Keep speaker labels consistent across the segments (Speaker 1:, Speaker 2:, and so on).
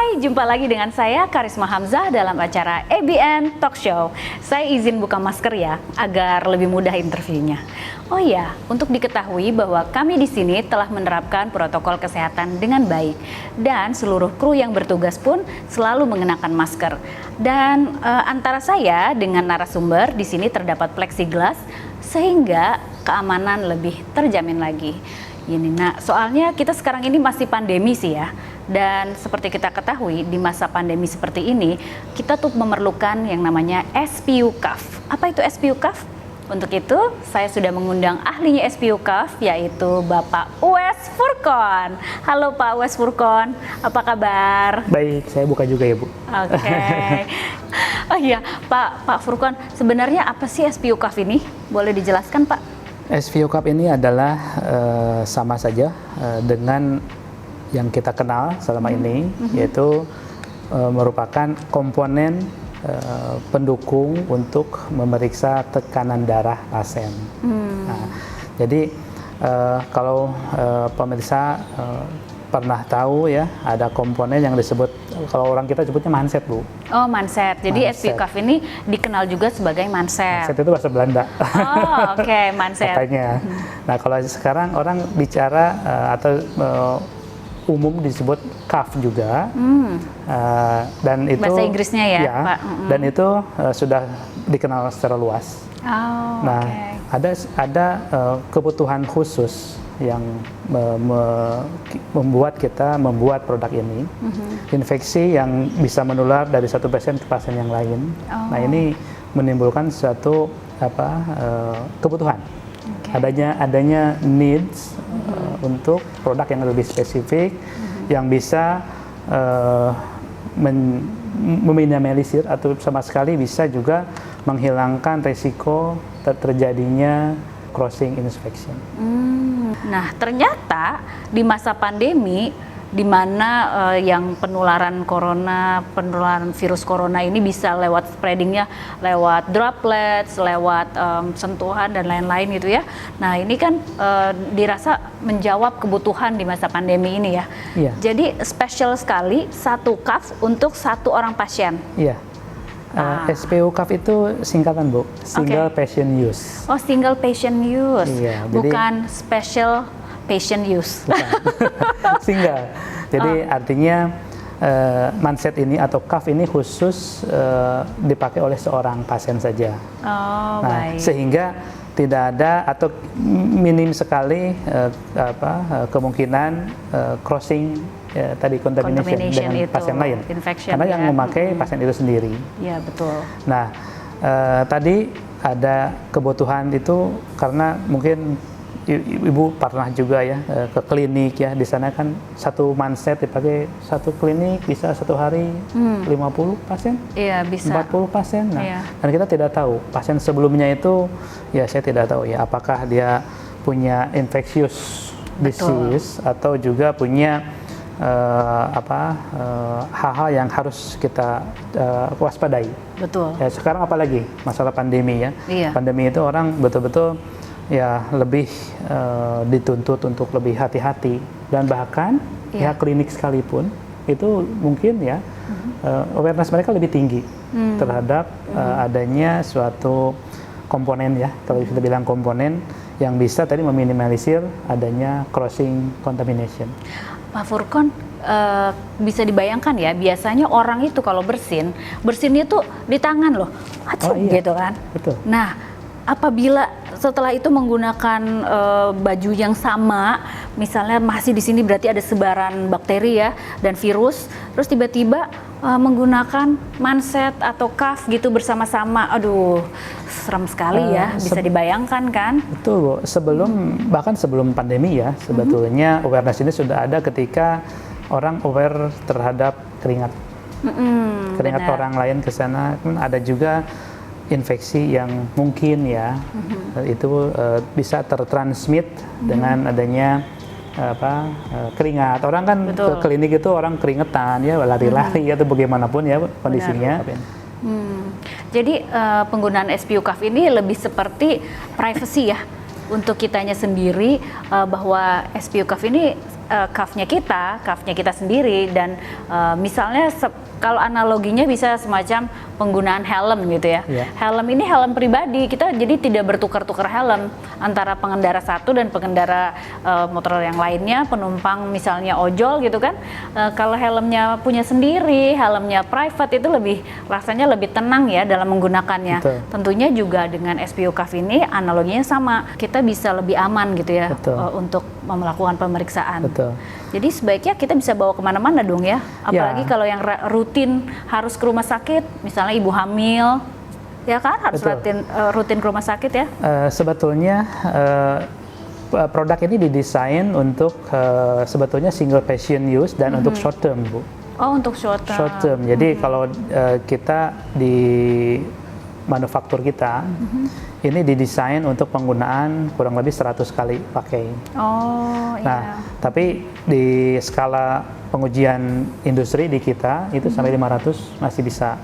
Speaker 1: Hai, jumpa lagi dengan saya Karisma Hamzah dalam acara ABN Talk Show. Saya izin buka masker ya, agar lebih mudah interviewnya. Oh iya, untuk diketahui bahwa kami di sini telah menerapkan protokol kesehatan dengan baik dan seluruh kru yang bertugas pun selalu mengenakan masker. Dan antara saya dengan narasumber di sini terdapat plexiglass sehingga keamanan lebih terjamin lagi. Ini, nah, soalnya kita sekarang ini masih pandemi sih ya. Dan seperti kita ketahui di masa pandemi seperti ini, kita tuh memerlukan yang namanya SPU Cuff. Apa itu SPU Cuff? Untuk itu, saya sudah mengundang ahlinya SPU Cuff, yaitu Bapak Uwes Furqon. Halo Pak Uwes Furqon, apa kabar?
Speaker 2: Baik, saya buka juga ya Bu.
Speaker 1: Oke. Oh iya, Pak Furqon, sebenarnya apa sih SPU Cuff ini? Boleh dijelaskan Pak?
Speaker 2: SPU Cuff ini adalah sama saja dengan yang kita kenal selama ini, yaitu merupakan komponen pendukung untuk memeriksa tekanan darah pasien. Nah, jadi kalau pemirsa pernah tahu ya, ada komponen yang disebut, kalau orang kita sebutnya manset Bu.
Speaker 1: Oh, manset. Jadi SPU
Speaker 2: Manset.
Speaker 1: Cuff ini dikenal juga sebagai manset.
Speaker 2: Manset itu bahasa Belanda.
Speaker 1: Oh, oke, manset.
Speaker 2: Katanya. Nah, kalau sekarang orang bicara atau umum disebut cuff juga, dan itu
Speaker 1: Bahasa Inggrisnya ya, Pak?
Speaker 2: Dan itu sudah dikenal secara luas.
Speaker 1: Oh,
Speaker 2: Nah,
Speaker 1: oke.
Speaker 2: ada kebutuhan khusus yang membuat kita membuat produk ini. Infeksi yang bisa menular dari satu pasien ke pasien yang lain.
Speaker 1: Oh.
Speaker 2: Nah, ini menimbulkan suatu kebutuhan. Adanya needs untuk produk yang lebih spesifik, yang bisa meminimalisir atau sama sekali bisa juga menghilangkan resiko terjadinya crossing infection.
Speaker 1: Nah, ternyata di masa pandemi, di mana yang penularan virus corona ini bisa lewat spreadingnya, lewat droplets, lewat sentuhan dan lain-lain gitu ya. Nah, ini kan dirasa menjawab kebutuhan di masa pandemi ini ya.
Speaker 2: Iya.
Speaker 1: Jadi spesial sekali satu cuff untuk satu orang pasien.
Speaker 2: Iya. SPU Cuff itu singkatan Bu, Single Patient Use.
Speaker 1: Oh, single patient use,
Speaker 2: Iya,
Speaker 1: bukan special patient use.
Speaker 2: Bukan. Single. Jadi artinya manset ini atau cuff ini khusus dipakai oleh seorang pasien saja.
Speaker 1: Oh,
Speaker 2: Nah,
Speaker 1: baik.
Speaker 2: sehingga tidak ada atau minim sekali kemungkinan crossing tadi contamination dengan
Speaker 1: itu,
Speaker 2: pasien lain.
Speaker 1: infection,
Speaker 2: Karena yang
Speaker 1: ya.
Speaker 2: memakai pasien itu sendiri.
Speaker 1: Ya, betul.
Speaker 2: Nah, tadi ada kebutuhan itu karena mungkin Ibu pernah juga ya ke klinik ya, di sana kan satu manset dipakai satu klinik bisa satu hari 50 pasien,
Speaker 1: Iya, bisa.
Speaker 2: 40 pasien. Nah,
Speaker 1: Iya.
Speaker 2: dan kita tidak tahu pasien sebelumnya itu ya saya tidak tahu ya apakah dia punya infectious disease atau juga punya hal-hal yang harus kita waspadai.
Speaker 1: Betul.
Speaker 2: Ya, sekarang apalagi masalah pandemi ya.
Speaker 1: Iya.
Speaker 2: Pandemi itu orang betul-betul ya lebih dituntut untuk lebih hati-hati, dan bahkan
Speaker 1: Iya.
Speaker 2: ya klinik sekalipun itu mungkin ya awareness mereka lebih tinggi terhadap adanya suatu komponen ya, kalau kita bilang komponen yang bisa tadi meminimalisir adanya crossing contamination.
Speaker 1: Pak Furqon, bisa dibayangkan ya, biasanya orang itu kalau bersinnya tuh di tangan loh,
Speaker 2: Iya.
Speaker 1: gitu kan.
Speaker 2: Betul.
Speaker 1: Nah, apabila setelah itu menggunakan baju yang sama, misalnya masih di sini berarti ada sebaran bakteri ya dan virus, terus tiba-tiba menggunakan manset atau cuff gitu bersama-sama, aduh, serem sekali ya, bisa dibayangkan kan?
Speaker 2: Betul Bu, bahkan sebelum pandemi ya, sebetulnya awareness ini sudah ada ketika orang aware terhadap keringat. Keringat
Speaker 1: Benar.
Speaker 2: orang lain ke sana, ada juga infeksi yang mungkin ya itu bisa tertransmit dengan adanya keringat. Orang kan
Speaker 1: Betul.
Speaker 2: ke klinik itu orang keringetan ya, lari-lari atau bagaimanapun ya kondisinya.
Speaker 1: Jadi penggunaan SPU Cuff ini lebih seperti privacy ya untuk kitanya sendiri, bahwa SPU Cuff ini cuff-nya kita sendiri, dan misalnya kalau analoginya bisa semacam penggunaan helm gitu ya.
Speaker 2: Yeah.
Speaker 1: Helm ini helm pribadi, kita jadi tidak bertukar-tukar helm antara pengendara satu dan pengendara motor yang lainnya, penumpang misalnya ojol gitu kan. Kalau helmnya punya sendiri, helmnya private, itu rasanya lebih tenang ya dalam menggunakannya.
Speaker 2: Betul.
Speaker 1: Tentunya juga dengan SPU cuff ini analoginya sama, kita bisa lebih aman gitu ya untuk melakukan pemeriksaan.
Speaker 2: Betul.
Speaker 1: Jadi sebaiknya kita bisa bawa kemana-mana dong ya, apalagi kalau yang rutin harus ke rumah sakit, misalnya ibu hamil, ya kan harus rutin ke rumah sakit ya.
Speaker 2: Sebetulnya produk ini didesain untuk sebetulnya single patient use dan untuk short term, Bu.
Speaker 1: Oh, untuk short term.
Speaker 2: Short term. Jadi kalau kita di manufaktur kita ini didesain untuk penggunaan kurang lebih 100 kali pakai.
Speaker 1: Oh,
Speaker 2: nah, tapi di skala pengujian industri di kita itu sampai 500 masih bisa.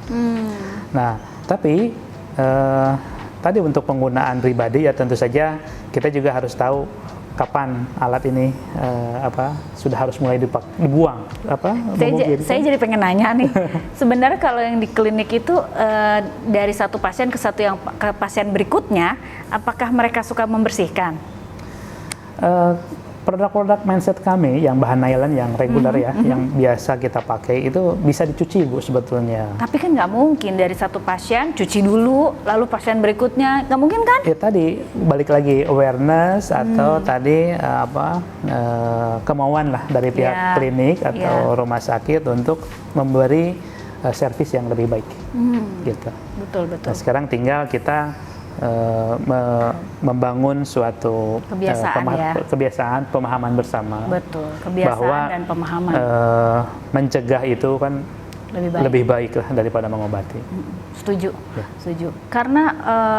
Speaker 2: Nah, tapi tadi untuk penggunaan pribadi ya tentu saja kita juga harus tahu kapan alat ini sudah harus mulai dibuang.
Speaker 1: Saya jadi pengen nanya nih, sebenarnya kalau yang di klinik itu dari satu pasien ke pasien berikutnya, apakah mereka suka membersihkan?
Speaker 2: Produk-produk mindset kami yang bahan nylon yang reguler yang biasa kita pakai itu bisa dicuci, Bu, sebetulnya.
Speaker 1: Tapi kan nggak mungkin dari satu pasien cuci dulu, lalu pasien berikutnya, nggak mungkin kan?
Speaker 2: Ya tadi balik lagi awareness atau tadi kemauan lah dari pihak klinik atau rumah sakit untuk memberi servis yang lebih baik, gitu.
Speaker 1: Betul.
Speaker 2: Nah, sekarang tinggal kita membangun suatu kebiasaan, pemahaman bersama.
Speaker 1: Betul, kebiasaan bahwa, dan pemahaman.
Speaker 2: Mencegah itu kan lebih baik lah daripada mengobati.
Speaker 1: Setuju, setuju. Karena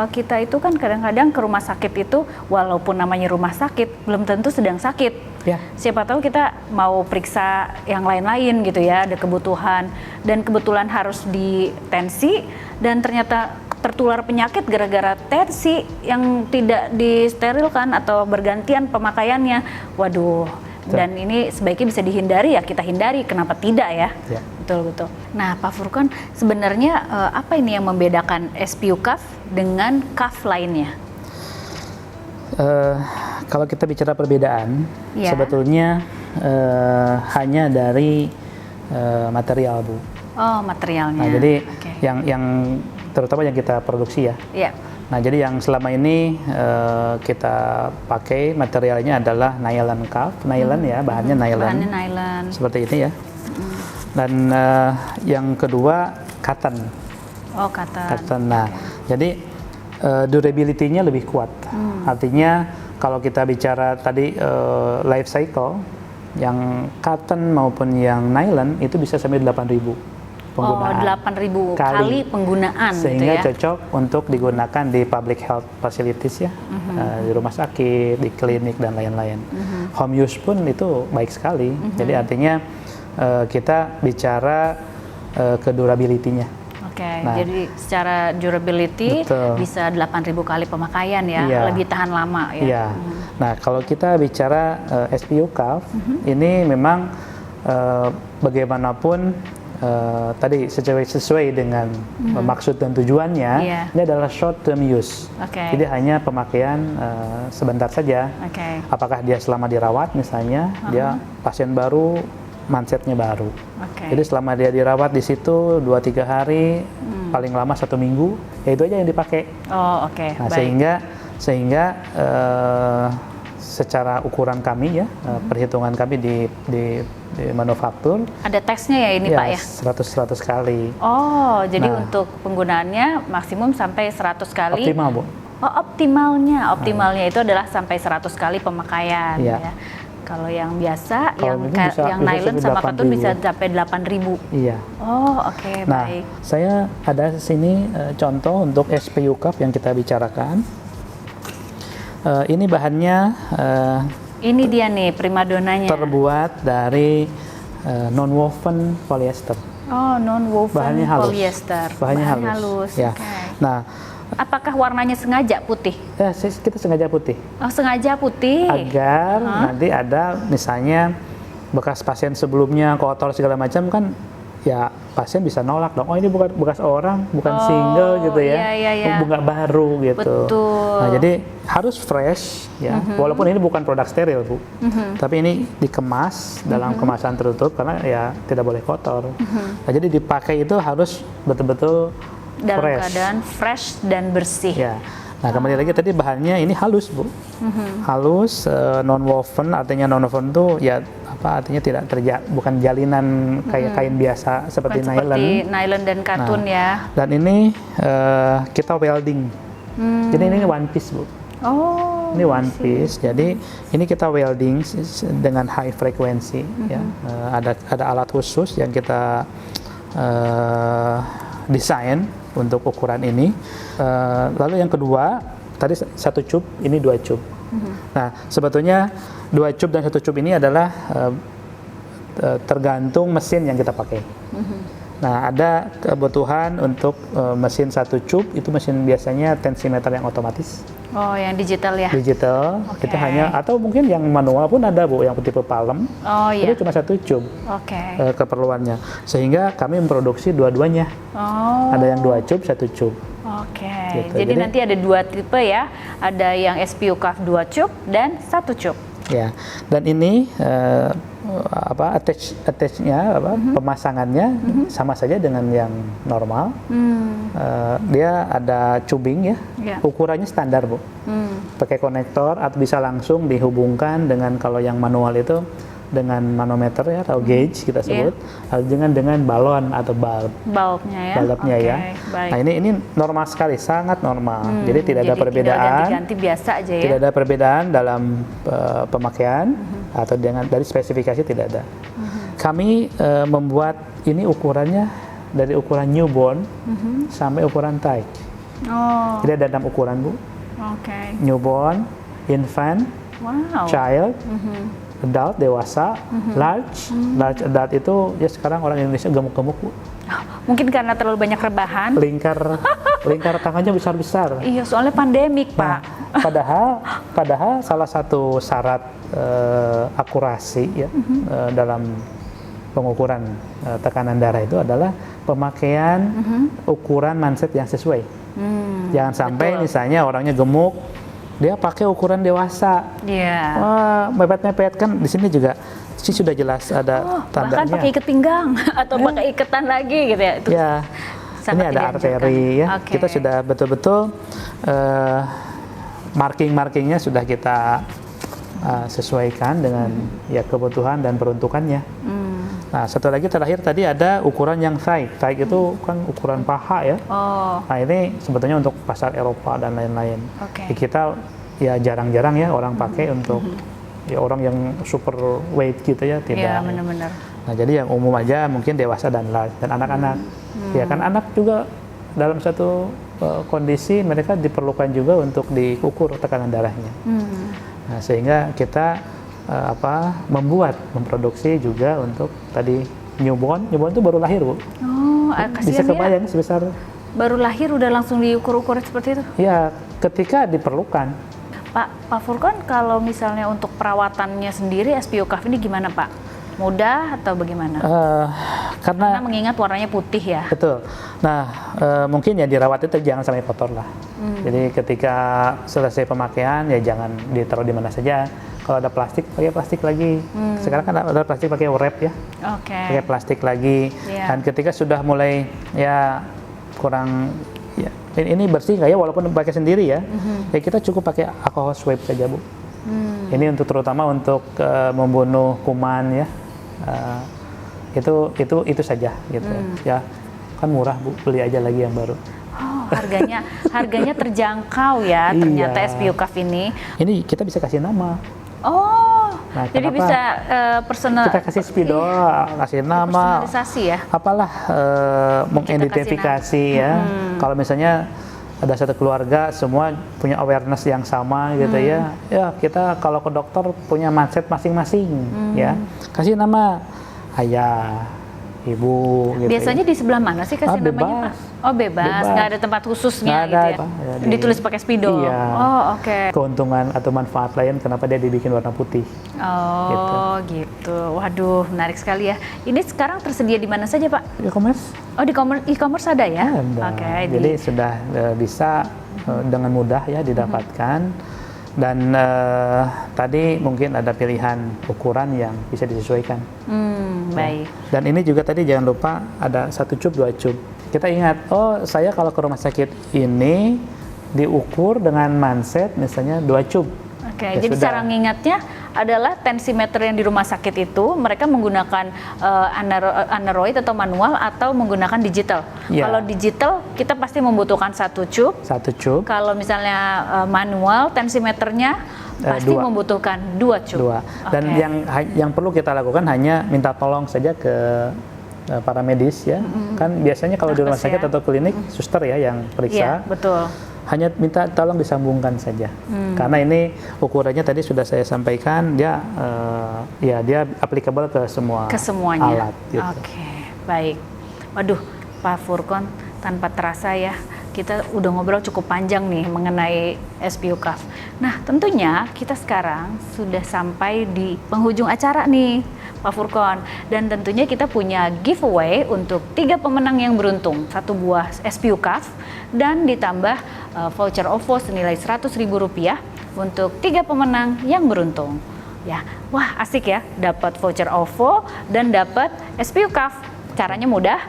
Speaker 1: kita itu kan kadang-kadang ke rumah sakit itu, walaupun namanya rumah sakit, belum tentu sedang sakit.
Speaker 2: Ya.
Speaker 1: Siapa tahu kita mau periksa yang lain-lain gitu ya, ada kebutuhan, dan kebetulan harus di tensi, dan ternyata tertular penyakit gara-gara tensi yang tidak disterilkan atau bergantian pemakaiannya. Waduh, dan ini sebaiknya bisa dihindari ya, kita hindari, kenapa tidak ya? Betul. Nah, Pak Furqan, sebenarnya apa ini yang membedakan SPU cuff dengan cuff lainnya?
Speaker 2: Kalau kita bicara perbedaan, sebetulnya hanya dari material, Bu.
Speaker 1: Oh, materialnya.
Speaker 2: Nah, jadi yang terutama yang kita produksi ya. Nah, jadi yang selama ini kita pakai materialnya adalah nylon cuff, nylon ya, bahannya nylon.
Speaker 1: Bahannya nylon.
Speaker 2: Seperti ini ya. Dan yang kedua cotton.
Speaker 1: Oh, cotton.
Speaker 2: Nah, jadi durability-nya lebih kuat. Artinya kalau kita bicara tadi life cycle, yang cotton maupun yang nylon itu bisa sampai 8.000 penggunaan.
Speaker 1: 8.000 kali penggunaan
Speaker 2: sehingga
Speaker 1: gitu ya.
Speaker 2: Cocok untuk digunakan di public health facilities ya, di rumah sakit, di klinik dan lain-lain. Home use pun itu baik sekali. Jadi artinya kita bicara ke durability-nya.
Speaker 1: Nah, jadi secara durability bisa 8.000 kali pemakaian ya, lebih tahan lama ya.
Speaker 2: Nah, kalau kita bicara SPU cuff, ini memang bagaimanapun tadi sesuai dengan maksud dan tujuannya, ini adalah short term use. Jadi hanya pemakaian sebentar saja. Apakah dia selama dirawat misalnya, dia pasien baru, mindsetnya baru. Jadi selama dia dirawat di situ 2-3 hari, paling lama 1 minggu, ya itu aja yang dipakai.
Speaker 1: Nah,
Speaker 2: baik. Sehingga secara ukuran kami ya, perhitungan kami di manufaktur. Ada
Speaker 1: tesnya ya ini Pak ya?
Speaker 2: 100 kali.
Speaker 1: Oh, jadi untuk penggunaannya maksimum sampai 100 kali.
Speaker 2: Optimal, Bu.
Speaker 1: Oh, optimalnya itu adalah sampai 100 kali pemakaian ya. Kalau yang biasa, yang nylon sama cotton bisa sampai 8.000.
Speaker 2: Iya.
Speaker 1: Oh,
Speaker 2: nah,
Speaker 1: baik.
Speaker 2: Saya ada sini contoh untuk SPU cuff yang kita bicarakan. Ini bahannya
Speaker 1: ini dia nih primadonanya.
Speaker 2: Terbuat dari non-woven polyester.
Speaker 1: Oh, non-woven polyester.
Speaker 2: Bahannya halus. Ya. Nah,
Speaker 1: apakah warnanya sengaja putih?
Speaker 2: Ya, kita sengaja putih.
Speaker 1: Oh, sengaja putih.
Speaker 2: Agar nanti ada misalnya bekas pasien sebelumnya kotor segala macam kan, ya pasien bisa nolak dong. Oh ini bukan bekas orang, bukan single gitu ya, nggak baru gitu.
Speaker 1: Betul.
Speaker 2: Nah jadi harus fresh ya, walaupun ini bukan produk steril Bu, tapi ini dikemas dalam kemasan tertutup karena ya tidak boleh kotor. Nah jadi dipakai itu harus betul-betul
Speaker 1: dalam
Speaker 2: fresh.
Speaker 1: keadaan fresh dan bersih.
Speaker 2: Ya. Nah kembali lagi tadi bahannya ini halus Bu, halus, non woven, artinya non woven itu ya apa artinya tidak bukan jalinan kayak kain biasa seperti
Speaker 1: Bukan
Speaker 2: nylon.
Speaker 1: Seperti nylon dan katun ya.
Speaker 2: Dan ini kita welding, jadi ini one piece Bu.
Speaker 1: Oh.
Speaker 2: Ini one piece, jadi ini kita welding dengan high frequency ya. Ada alat khusus yang kita desain untuk ukuran ini. Lalu yang kedua, tadi 1 cup, ini 2 cup. Nah, sebetulnya 2 cup dan 1 cup ini adalah tergantung mesin yang kita pakai. Nah, ada kebutuhan untuk mesin 1 cup, itu mesin biasanya tensimeter yang otomatis.
Speaker 1: Oh, yang digital ya?
Speaker 2: Digital,
Speaker 1: Oke.
Speaker 2: itu hanya, atau mungkin yang manual pun ada Bu, yang tipe palem.
Speaker 1: Oh iya.
Speaker 2: Itu cuma 1 cup
Speaker 1: Oke.
Speaker 2: keperluannya. Sehingga kami memproduksi dua-duanya.
Speaker 1: Oh.
Speaker 2: Ada yang 2 cup, 1 cup.
Speaker 1: Oke.
Speaker 2: Gitu.
Speaker 1: Jadi nanti ada 2 tipe ya. Ada yang SPU Cuff 2 cup dan 1 cup.
Speaker 2: Ya, dan ini attach-nya pemasangannya sama saja dengan yang normal. Dia ada tubing ya,
Speaker 1: Ya.
Speaker 2: ukurannya standar Bu. Pakai konektor atau bisa langsung dihubungkan dengan kalau yang manual itu dengan manometer ya atau gauge kita sebut, atau dengan balon atau
Speaker 1: Bulbnya ya.
Speaker 2: balapnya
Speaker 1: Oke,
Speaker 2: ya.
Speaker 1: baik.
Speaker 2: Nah ini normal sekali, sangat normal. Jadi tidak ada perbedaan.
Speaker 1: Tinggal ganti-ganti biasa aja ya.
Speaker 2: Tidak ada perbedaan dalam pemakaian atau dari spesifikasi tidak ada. Kami membuat ini ukurannya dari ukuran newborn sampai ukuran tight.
Speaker 1: Oh.
Speaker 2: Jadi ada 6 ukuran Bu.
Speaker 1: Oke.
Speaker 2: Newborn, infant,
Speaker 1: Wow.
Speaker 2: child, adult, dewasa, large adult itu ya sekarang orang Indonesia gemuk-gemuk Bu.
Speaker 1: Mungkin karena terlalu banyak rebahan.
Speaker 2: Lingkar tangannya besar-besar.
Speaker 1: Iya, soalnya pandemik,
Speaker 2: Nah,
Speaker 1: Pak.
Speaker 2: padahal salah satu syarat akurasi ya dalam pengukuran tekanan darah itu adalah pemakaian ukuran manset yang sesuai. Jangan sampai misalnya orangnya gemuk, dia pakai ukuran dewasa.
Speaker 1: Iya.
Speaker 2: Wah, mepet-mepet kan di sini juga sudah jelas ada
Speaker 1: Bahkan
Speaker 2: tandanya.
Speaker 1: pakai ikat pinggang atau pakai ikatan lagi gitu ya. Itu
Speaker 2: Ya,
Speaker 1: sangat
Speaker 2: ini ada
Speaker 1: dianjurkan.
Speaker 2: arteri ya.
Speaker 1: Oke.
Speaker 2: Kita sudah betul-betul marking-markingnya sudah kita sesuaikan dengan ya kebutuhan dan peruntukannya. Nah, satu lagi terakhir tadi ada ukuran yang thigh. Thigh itu kan ukuran paha ya.
Speaker 1: Oh,
Speaker 2: Nah, ini sebetulnya untuk pasar Eropa dan lain-lain.
Speaker 1: oke.
Speaker 2: Di kita ya jarang-jarang ya orang pakai untuk ya orang yang super weight gitu ya, tidak.
Speaker 1: Iya, benar-benar.
Speaker 2: Nah, jadi yang umum aja mungkin dewasa dan large dan anak-anak. Ya kan anak juga dalam satu kondisi mereka diperlukan juga untuk diukur tekanan darahnya. Nah, sehingga kita memproduksi juga untuk tadi newborn itu baru lahir Bu.
Speaker 1: Oh,
Speaker 2: Bisa
Speaker 1: kasihan ya.
Speaker 2: kebayang sebesar
Speaker 1: Baru lahir udah langsung diukur-ukur seperti itu.
Speaker 2: ya ketika diperlukan.
Speaker 1: Pak Furqan, kalau misalnya untuk perawatannya sendiri SPU Cuff ini gimana Pak? Mudah atau bagaimana? Karena
Speaker 2: Karena
Speaker 1: mengingat warnanya putih ya.
Speaker 2: betul. Nah, mungkin ya dirawat itu jangan sampai kotor lah. Jadi ketika selesai pemakaian ya jangan ditaruh di mana saja. Kalau ada plastik, pakai plastik lagi. Sekarang kan ada plastik pakai wrap ya.
Speaker 1: Oke.
Speaker 2: Pakai plastik lagi.
Speaker 1: Iya.
Speaker 2: Dan ketika sudah mulai ya kurang ya ini bersih nggak ya walaupun pakai sendiri ya. Ya kita cukup pakai alcohol swipe saja Bu. Ini terutama untuk membunuh kuman ya. Itu saja gitu. Ya kan murah Bu, beli aja lagi yang baru.
Speaker 1: Oh, harganya terjangkau ya ternyata
Speaker 2: Iya.
Speaker 1: SPU Cuff ini.
Speaker 2: Ini kita bisa kasih nama.
Speaker 1: Oh,
Speaker 2: Nah,
Speaker 1: jadi
Speaker 2: kenapa?
Speaker 1: bisa personal.
Speaker 2: Kita kasih spidol, kasih nama,
Speaker 1: Personalisasi ya.
Speaker 2: apalah mengidentifikasi ya. Kalau misalnya ada satu keluarga semua punya awareness yang sama gitu ya. Ya kita kalau ke dokter punya mindset masing-masing ya. Kasih nama ayah, ibu gitu.
Speaker 1: Biasanya di sebelah mana sih kasih namanya, Pak?
Speaker 2: Bebas.
Speaker 1: Oh, bebas, nggak ada tempat khususnya
Speaker 2: Nggak
Speaker 1: gitu
Speaker 2: ada,
Speaker 1: ya?
Speaker 2: Pak. Ya,
Speaker 1: Ditulis pakai spidol?
Speaker 2: Iya.
Speaker 1: Oh, oke.
Speaker 2: Keuntungan atau manfaat lain kenapa dia dibikin warna putih.
Speaker 1: Oh, gitu. Waduh, menarik sekali ya. Ini sekarang tersedia di mana saja, Pak?
Speaker 2: E-commerce?
Speaker 1: Oh, di e-commerce ada ya?
Speaker 2: Ada.
Speaker 1: Oke.
Speaker 2: Jadi sudah bisa dengan mudah ya didapatkan. Dan tadi mungkin ada pilihan ukuran yang bisa disesuaikan.
Speaker 1: Baik.
Speaker 2: Dan ini juga tadi jangan lupa ada 1 cup, 2 cup. Kita ingat, oh saya kalau ke rumah sakit ini diukur dengan manset misalnya 2 cup.
Speaker 1: Oke,
Speaker 2: Ya
Speaker 1: jadi
Speaker 2: sudah.
Speaker 1: cara ngingatnya adalah tensimeter yang di rumah sakit itu mereka menggunakan Android atau manual atau menggunakan digital.
Speaker 2: Ya.
Speaker 1: Kalau digital kita pasti membutuhkan 1 cup.
Speaker 2: 1 cup.
Speaker 1: Kalau misalnya manual tensimeternya pasti
Speaker 2: 2.
Speaker 1: membutuhkan 2 cup.
Speaker 2: 2. Dan
Speaker 1: Oke.
Speaker 2: yang perlu kita lakukan hanya minta tolong saja ke para medis ya. Kan biasanya kalau di rumah
Speaker 1: Nakes
Speaker 2: sakit
Speaker 1: ya.
Speaker 2: atau klinik suster ya yang
Speaker 1: Iya,
Speaker 2: periksa.
Speaker 1: betul.
Speaker 2: Hanya minta tolong disambungkan saja. Karena ini ukurannya tadi sudah saya sampaikan dia dia applicable ke semua
Speaker 1: Ke semuanya.
Speaker 2: alat gitu.
Speaker 1: Oke, baik. Waduh, Pak Furkon, tanpa terasa ya, kita udah ngobrol cukup panjang nih mengenai SPU CAF. Nah, tentunya kita sekarang sudah sampai di penghujung acara nih, Pak Furkon. Dan tentunya kita punya giveaway untuk 3 pemenang yang beruntung. 1 buah SPU CAF dan ditambah voucher OVO senilai Rp100.000 untuk 3 pemenang yang beruntung. Ya, wah asik ya, dapat voucher OVO dan dapat SPU CAF. Caranya mudah,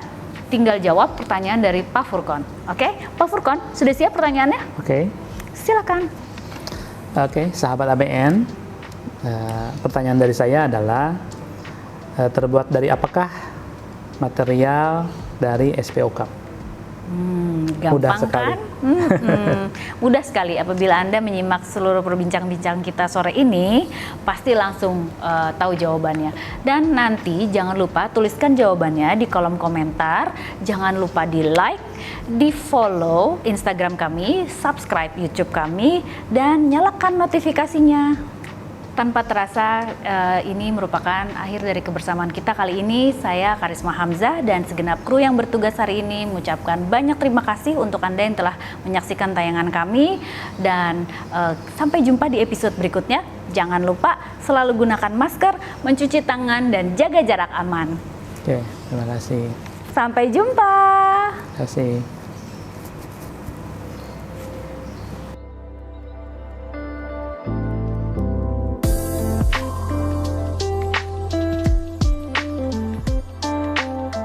Speaker 1: tinggal jawab pertanyaan dari Pak Furkon. Oke, Pak Furkon, sudah siap pertanyaannya?
Speaker 2: Oke.
Speaker 1: Silakan.
Speaker 2: Oke, sahabat ABN. Pertanyaan dari saya adalah terbuat dari apakah material dari SPU CAF?
Speaker 1: Gampang
Speaker 2: Mudah sekali.
Speaker 1: kan? Mudah sekali. Apabila Anda menyimak seluruh perbincang-bincang kita sore ini, pasti langsung tahu jawabannya. Dan nanti jangan lupa tuliskan jawabannya di kolom komentar. Jangan lupa di like, di follow Instagram kami, subscribe YouTube kami, dan nyalakan notifikasinya. Tanpa terasa ini merupakan akhir dari kebersamaan kita kali ini. Saya Karisma Hamzah dan segenap kru yang bertugas hari ini mengucapkan banyak terima kasih untuk Anda yang telah menyaksikan tayangan kami. Dan sampai jumpa di episode berikutnya. Jangan lupa selalu gunakan masker, mencuci tangan, dan jaga jarak aman.
Speaker 2: Oke, terima kasih.
Speaker 1: Sampai jumpa.
Speaker 2: Terima kasih.